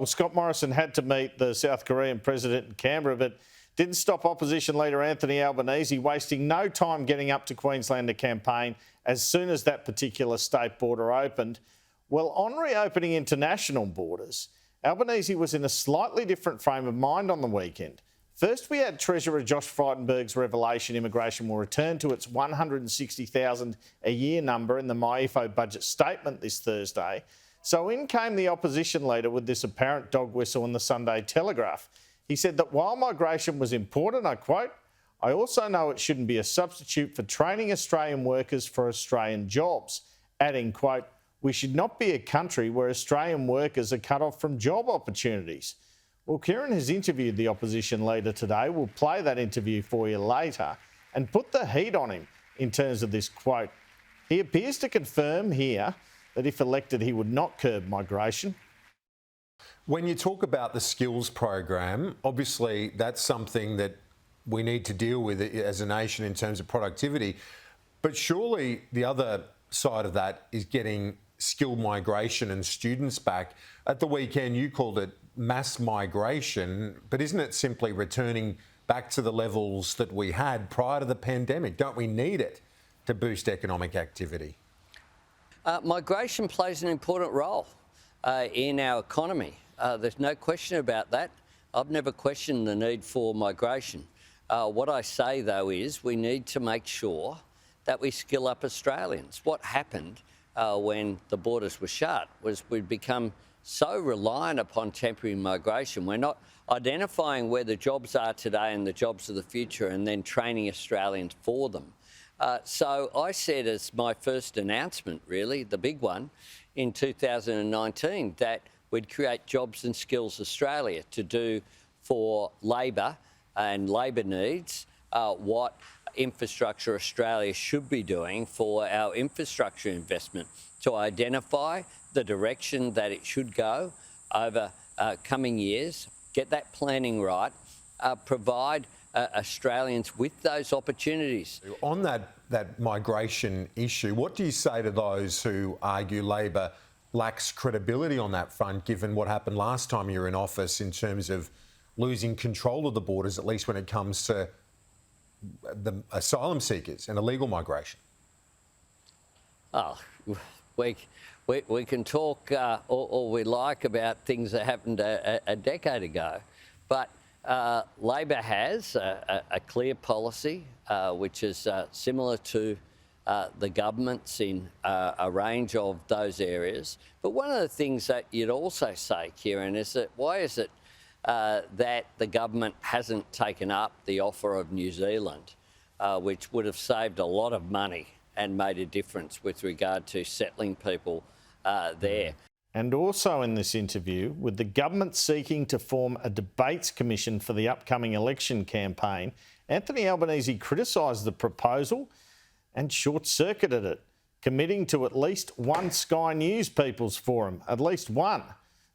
Well, Scott Morrison had to meet the South Korean president in Canberra, but didn't stop Opposition Leader Anthony Albanese wasting no time getting up to Queensland to campaign as soon as that particular state border opened. Well, on reopening international borders, Albanese was in a slightly different frame of mind on the weekend. First, we had Treasurer Josh Frydenberg's revelation immigration will return to its 160,000 a year number in the MYEFO budget statement this Thursday. So in came the opposition leader with this apparent dog whistle in the Sunday Telegraph. He said that while migration was important, I quote, "I also know it shouldn't be a substitute for training Australian workers for Australian jobs," adding, quote, "We should not be a country where Australian workers are cut off from job opportunities." Well, Kieran has interviewed the opposition leader today. We'll play that interview for you later and put the heat on him in terms of this quote. He appears to confirm here that if elected, he would not curb migration. When you talk about the skills program, obviously that's something that we need to deal with as a nation in terms of productivity. But surely the other side of that is getting skill migration and students back. At the weekend, you called it mass migration, but isn't it simply returning back to the levels that we had prior to the pandemic? Don't we need it to boost economic activity? Migration plays an important role in our economy. There's no question about that. I've never questioned the need for migration. What I say, though, is we need to make sure that we skill up Australians. What happened when the borders were shut was we'd become so reliant upon temporary migration. We're not identifying where the jobs are today and the jobs of the future and then training Australians for them. So I said as my first announcement, really, the big one, in 2019, that we'd create Jobs and Skills Australia to do for labour and labour needs what Infrastructure Australia should be doing for our infrastructure investment, to identify the direction that it should go over coming years, get that planning right, provide Australians with those opportunities. On that migration issue, what do you say to those who argue Labor lacks credibility on that front, given what happened last time you were in office in terms of losing control of the borders, at least when it comes to the asylum seekers and illegal migration? Oh, we can talk all we like about things that happened a decade ago, but Labor has a clear policy which is similar to the government's in a range of those areas. But one of the things that you'd also say, Kieran, is that why is it that the government hasn't taken up the offer of New Zealand, which would have saved a lot of money and made a difference with regard to settling people there. And also in this interview, with the government seeking to form a debates commission for the upcoming election campaign, Anthony Albanese criticised the proposal and short-circuited it, committing to at least one Sky News People's Forum, at least one,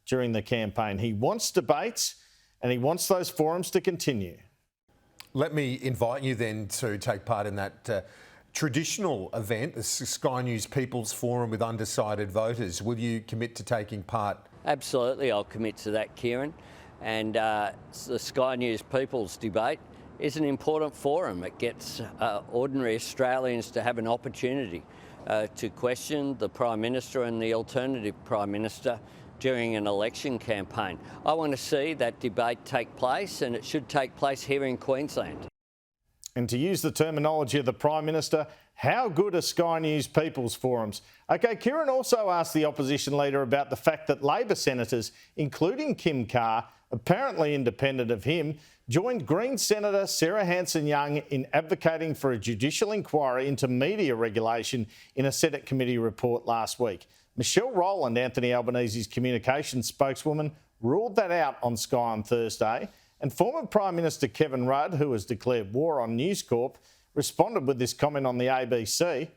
during the campaign. He wants debates and he wants those forums to continue. Let me invite you then to take part in that traditional event, the Sky News People's Forum with undecided voters. Will you commit to taking part? Absolutely, I'll commit to that, Kieran. And the Sky News People's Debate is an important forum. It gets ordinary Australians to have an opportunity to question the Prime Minister and the alternative Prime Minister during an election campaign. I want to see that debate take place, and it should take place here in Queensland. And to use the terminology of the Prime Minister, how good are Sky News People's Forums? OK, Kieran also asked the opposition leader about the fact that Labor senators, including Kim Carr, apparently independent of him, joined Green Senator Sarah Hanson-Young in advocating for a judicial inquiry into media regulation in a Senate committee report last week. Michelle Rowland, Anthony Albanese's communications spokeswoman, ruled that out on Sky on Thursday. And former Prime Minister Kevin Rudd, who has declared war on News Corp, responded with this comment on the ABC.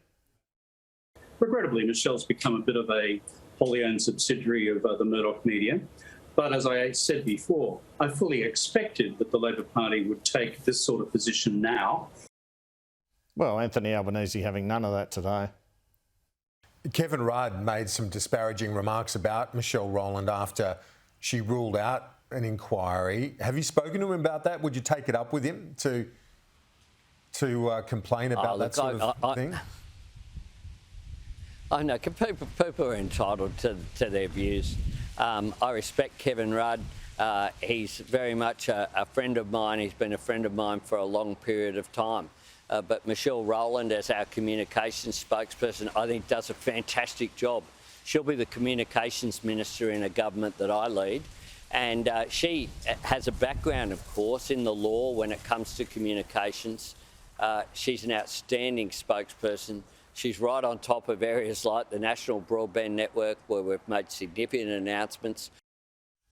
Regrettably, Michelle's become a bit of a wholly owned subsidiary of the Murdoch media. But as I said before, I fully expected that the Labor Party would take this sort of position now. Well, Anthony Albanese having none of that today. Kevin Rudd made some disparaging remarks about Michelle Rowland after she ruled out an inquiry. Have you spoken to him about that? Would you take it up with him to complain about that sort of thing? I know people are entitled to their views. I respect Kevin Rudd. He's very much a friend of mine. He's been a friend of mine for a long period of time. But Michelle Rowland, as our communications spokesperson, I think does a fantastic job. She'll be the communications minister in a government that I lead. And she has a background, of course, in the law when it comes to communications. She's an outstanding spokesperson. She's right on top of areas like the National Broadband Network, where we've made significant announcements.